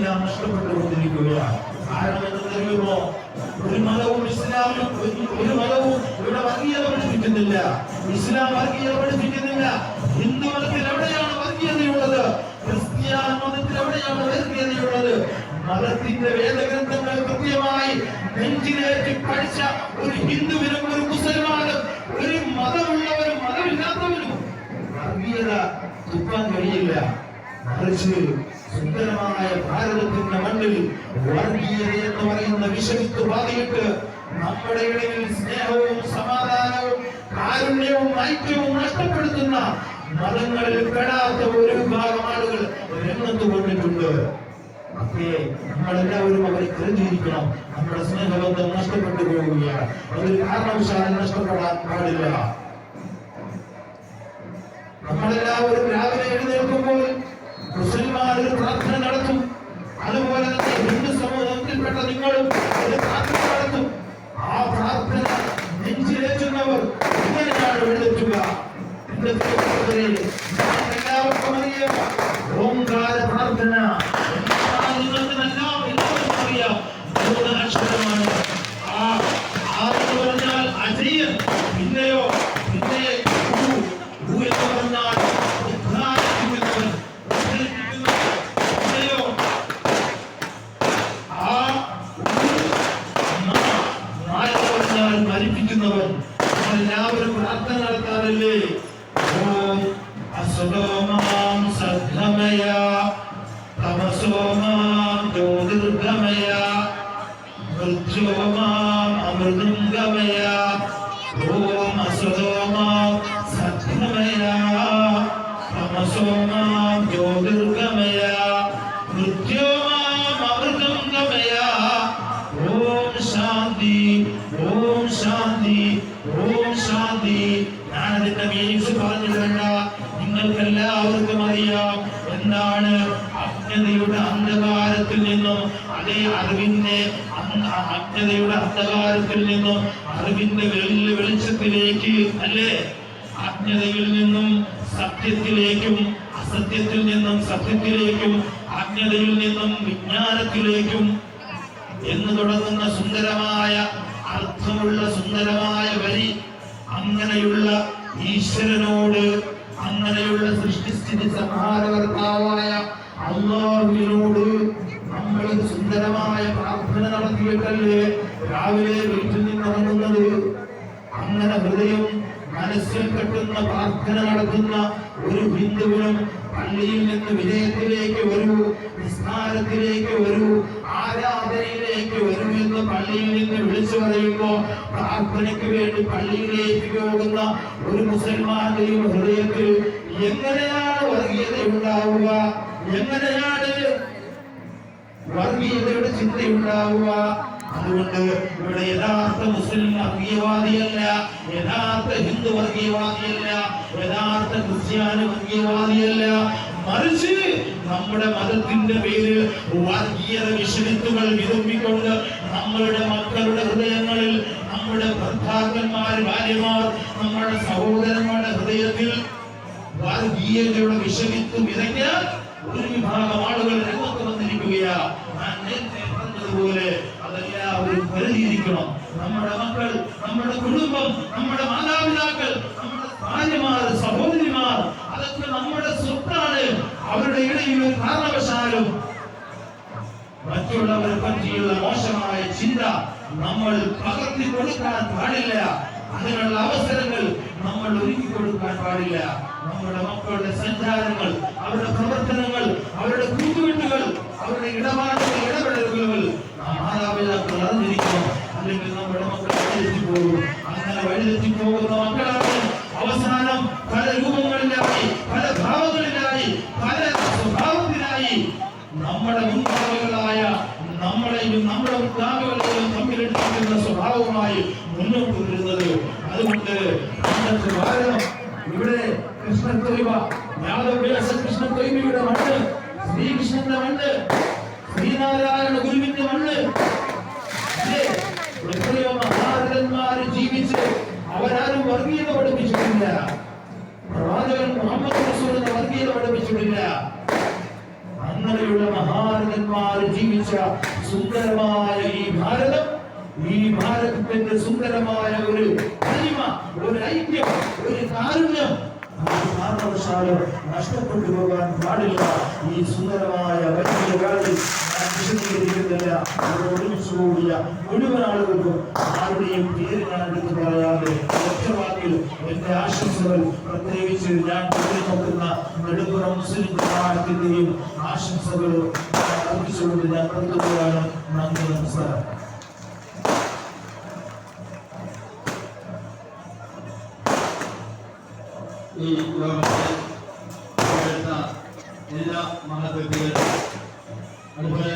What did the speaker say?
എല്ലാം നഷ്ടപ്പെട്ടുകൊണ്ടിരിക്കുകയാണ്. കാരണം എന്തെന്നറിയുമോ? ഒരു മതവും ഇസ്ലാമിൽ ഒരു മതവും ഇവിടെ വർഗീയത പഠിപ്പിക്കുന്നില്ല. ഇസ്ലാം വർഗീയത പഠിപ്പിക്കുന്നില്ല. ഹിന്ദു മതത്തിൽ എവിടെയാണ് വർഗീയതയുള്ളത്? ക്രിസ്ത്യാനി മതത്തിൽ എവിടെയാണ് വർഗീയതയുള്ളത്? മതത്തിന്റെ വേദഗ്രന്ഥങ്ങൾ കൃത്യമായി നെഞ്ചിലേറ്റി പഠിച്ച ഒരു ഹിന്ദുവിനും ഒരു മുസൽമാനും ഒരു മതമുള്ളവരും മതമില്ലാത്തവരും വർഗീയത തുപ്പാൻ കഴിയില്ല. മറിച്ച് സുന്ദരമായ ഭാരതത്തിന്റെ മണ്ണിൽ വർഗീയത എന്ന് പറയുന്ന വിഷവിത്ത് ബാധിയിട്ട് നമ്മുടെ ഇടയിൽ സ്നേഹവും സമാധാനവും കാരുണ്യവും ഐക്യവും നഷ്ടപ്പെടുത്തുന്ന മതങ്ങളിൽ പെടാത്ത ഒരു വിഭാഗം ആളുകൾ രംഗത്ത് കൊണ്ടിട്ടുണ്ട്. ഒക്കെ നമ്മളെല്ലാവരും അവരെ കരുതിയിരിക്കണം. നമ്മുടെ സ്നേഹബന്ധം നഷ്ടപ്പെട്ടു പോവുകയാണ്. അതൊരു കാരണവശാലും നഷ്ടപ്പെടാൻ പാടില്ല. നമ്മളെല്ലാവരും രാവിലെ എഴുന്നേൽക്കുമ്പോൾ മുസൽമാൻ ഒരു പ്രാർത്ഥന നടത്തും. അതുപോലെ തന്നെ ഹിന്ദു സമൂഹത്തിൽപ്പെട്ട നിങ്ങളും ഒരു പ്രാർത്ഥന നടത്തും. ആ പ്രാർത്ഥന നെഞ്ചിലേറ്റുന്നവർ എങ്ങനെയാണ് എഴുന്നേറ്റുക? എല്ലാവർക്കും അറിയാം ഓംകാര പ്രാർത്ഥന. നിങ്ങൾക്ക് എല്ലാവർക്കും അറിയാം 3 അക്ഷരമാണ്. എന്ന് പറഞ്ഞാൽ അജയൻ. പിന്നെയോ പിന്നെ എന്ന് പറഞ്ഞാൽ മരിപ്പിക്കുന്നവൻ. എല്ലാവരും പ്രാർത്ഥന നടത്താറില്ലേ? ഓം അസതോമാം സദ്ഗമയ തമസോമാം ജ്യോതിർഗമയ മൃത്യോമാം അമൃതംഗമയ. ഓം അസതോമാം സദ്ഗമയ തമസോമാം ജ്യോതിർഗമയ മൃത്യോമാം അമൃതംഗമയ. ഓം ശാന്തി, ഓം ശാന്തി, ഓം ശാന്തി. ഞാനതിന്റെ മീനിങ്സ് പറഞ്ഞിട്ടുണ്ട്. നിങ്ങൾക്കെല്ലാവർക്കും അറിയാം എന്താണ് അജ്ഞതയുടെ അന്ധകാരത്തിൽ നിന്നും അതേ അറിവിന്റെ അജ്ഞതയുടെ അന്ധകാരത്തിൽ നിന്നും അറിവിന്റെ വെളിച്ചത്തിലേക്ക്, അല്ലേ? അജ്ഞതയിൽ നിന്നും സത്യത്തിലേക്കും അസത്യത്തിൽ നിന്നും സത്യത്തിലേക്കും അജ്ഞതയിൽ നിന്നും വിജ്ഞാനത്തിലേക്കും എന്ന് തുടങ്ങുന്ന സുന്ദരമായ അർത്ഥമുള്ള സുന്ദരമായ വരി. അങ്ങനെയുള്ള ഈശ്വരനോട്, അങ്ങനെയുള്ള സൃഷ്ടിസ്ഥിതി സംഹാരകർത്താവായ അല്ലാഹുവിനോട് നമ്മൾ സുന്ദരമായ പ്രാർത്ഥന നടത്തിയിട്ടല്ലേ രാവിലെ വീട്ടിൽ നിന്നിറങ്ങുന്നത്? അങ്ങനെ ഹൃദയം മനസ്സിൽ കെട്ടുന്ന പ്രാർത്ഥന നടത്തുന്ന ഒരു ഹിന്ദുവിനും പള്ളിയിൽ നിന്ന് വിജയത്തിലേക്ക് വരൂ, നിസ്കാരത്തിലേക്ക് വരൂ, ആരാധനയിലേക്ക് വരൂ എന്ന് പള്ളിയിൽ നിന്ന് വിളിച്ചു പറയുമ്പോ പ്രാർത്ഥനയ്ക്ക് വേണ്ടി പള്ളിയിലേക്ക് പോകുന്ന ഒരു മുസൽമാന്റെയും ഹൃദയത്തിൽ എങ്ങനെയാണ് വർഗീയത ഉണ്ടാവുക? എങ്ങനെയാണ് വർഗീയതയുടെ ചിന്തയുണ്ടാവുക? അതുകൊണ്ട് ഇവിടെ യഥാർത്ഥ മുസ്ലിം വർഗീയവാദിയല്ല, യഥാർത്ഥ ഹിന്ദു വർഗീയവാദിയല്ല, യഥാർത്ഥ ക്രിസ്ത്യാനി വർഗീയവാദിയല്ല. മറിച്ച് നമ്മുടെ മതത്തിന്റെ പേരിൽ വർഗീയത വിഷവിത്തുകൾ വിതുമ്പിക്കൊണ്ട് നമ്മളുടെ മക്കളുടെ ഹൃദയങ്ങളിൽ, നമ്മുടെ ഭർത്താക്കന്മാർ, ഭാര്യമാർ, നമ്മുടെ സഹോദരന്മാരുടെ ഹൃദയത്തിൽ വർഗീയതയുടെ വിഷവിത്ത് വിതയ്ക്കാൻ ഒരു വിഭാഗം ആളുകൾ രംഗത്ത് വന്നിരിക്കുകയാണ്. ഞാൻ നേരത്തെ പറഞ്ഞതുപോലെ അതെല്ലാവരും കരുതിയിരിക്കണം. നമ്മുടെ മക്കൾ, നമ്മുടെ കുടുംബം, നമ്മുടെ മാതാപിതാക്കൾ, നമ്മുടെ ഭാര്യമാർ, സഹോദരിമാർ, അതൊക്കെ നമ്മുടെ സ്വത്താണ്. അവരുടെ ഇടയിൽ ഒരു കാരണവശാലും മറ്റുള്ളവരെ പറ്റിയുള്ള മോശമായ ചിന്ത നമ്മൾ പകർത്തി കൊടുക്കാൻ പാടില്ല. അതിനുള്ള അവസരങ്ങൾ നമ്മൾ ഒരുക്കി കൊടുക്കാൻ പാടില്ല. നമ്മുടെ മക്കളുടെ സഞ്ചാരങ്ങൾ, അവരുടെ പ്രവർത്തനങ്ങൾ, അവരുടെ കൂട്ടുകെട്ടുകൾ, അവരുടെ ഇടപെടലുകൾ മാതാപിതാക്കൾ അറിഞ്ഞിരിക്കണം. അല്ലെങ്കിൽ നമ്മുടെ മക്കൾ വഴിതെറ്റിപ്പോകും. അങ്ങനെ വഴിതെറ്റിപ്പോകുന്ന മക്കളാണ് അവസാനം പല രൂപങ്ങളിലായി, പല ഭാവങ്ങളിലായി, പല സ്വഭാവത്തിലായി നമ്മുടെ മുൻഗാമികളായ നമ്മളെയും നമ്മുടെ മുൻഗാമികളെയും തമ്മിലെടുത്തിരിക്കുന്ന സ്വഭാവമായി മുന്നോട്ട് വരുന്നത്. അതുകൊണ്ട് ഇന്നത്തെ ഭാരതം, ഇവിടെ കൃഷ്ണത്വൈവ, യാദവ്യാസ കൃഷ്ണത്വൈവയുടെ മണ്ണ്, ശ്രീകൃഷ്ണന്റെ മണ്ണ്, ശ്രീനാരായണ ഗുരുവിന്റെ മണ്ണ്. എത്രയോ മഹാരഥന്മാര് ജീവിച്ച് അവരാരും വർഗീയത പഠിപ്പിച്ചിട്ടില്ല. പ്രവാചകൻ മുഹമ്മദ് റസൂലിനെ വർഗീയത പഠിപ്പിച്ചിട്ടില്ല. അങ്ങനെയുള്ള മഹാരഥന്മാർ ജീവിച്ച സുന്ദരമായ ഈ ഭാരതം, ഈ ഭാരതത്തിന്റെ സുന്ദരമായ ഒരു തനിമ, ഒരു ഐക്യം, ഒരു കാരുണ്യം കാരണവശാലും നഷ്ടപ്പെട്ടു പോകാൻ പാടില്ല. ഈ സുന്ദരമായ വലിയ കാര്യം ഞാൻ വിശദീകരിക്കുന്നില്ല. ഒരുമിച്ച് കൂടിയ മുഴുവൻ ആളുകൾക്കും ആരുടെയും പേര് ഞാൻ എടുത്ത് പറയാതെ ഒറ്റവാക്കിൽ എന്റെ ആശംസകൾ, പ്രത്യേകിച്ച് ഞാൻ നോക്കുന്ന നെടുമ്പുറം മുസ്ലിം ജമാഅത്തിന്റെയും ആശംസകൾ അർപ്പിച്ചുകൊണ്ട് ഞാൻ നിർത്തുകയാണ്. നന്ദി, നമസ്കാരം. ഈ യോഗത്തിൽ പങ്കെടുത്ത എല്ലാ മഹത് വ്യക്തികളും അതുപോലെ